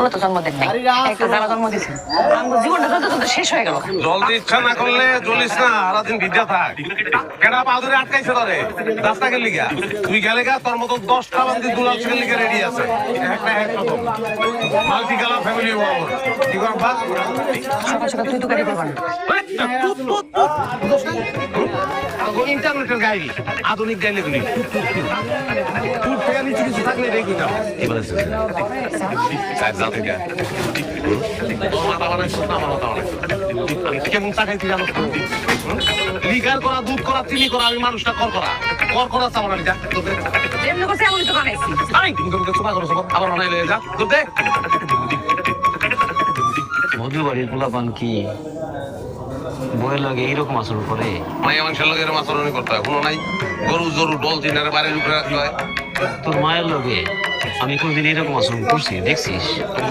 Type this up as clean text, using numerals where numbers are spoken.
পোলা তো জন্মদিন নেই একটা যারা জন্ম দিছে আমার জীবনটা যত শেষ হয়ে গেল জলদি ইচ্ছা না করলে জ্বলিস না সারাদিন ভিজা থাক কেডা পাদুরে আটকাইছে ধরে রাস্তা গেলি গা তুই গেলে গা তোর মতো 10টা বান্দি দুলাল ছেলে লিখে রেডি আছে একটা এক রকম মাল্টি কালার ফ্যামিলি ওয়ার কি কর বাদ সকাল সকাল তুই তো গাড়ি করবা না ইন্টারনেটের গাড়ি আধুনিক গাড়ি গুলি তুই পেয়ে নিচে কিছু থাকলে দেখি না এবারে সাহেব যাও থেকে মাথা বানাইছো না মাথা বানাইছো আমি কেমন চা খাইছি জানো লিগার করা দুধ করা চিনি করা আমি মানুষটা কর করা চাওয়া আমি যা এমনি করছে এমনই তো বানাইছি আই তুমি তো চুপা করছো আবার বানাইলে যা দুধ দে মধুবাড়ির পোলাপান কি বইয়ের লাগে এইরকম আচরণ করে? মাইয়া মানুষের লগে এরকম আচরণই করতে হয় কোনো নাই গরু জরু ডল চিনারে বাড়ির উপরে রাখতে হয় তোর মায়ের লগে আমি কোনদিন এরকম আচরণ করছি দেখছিস?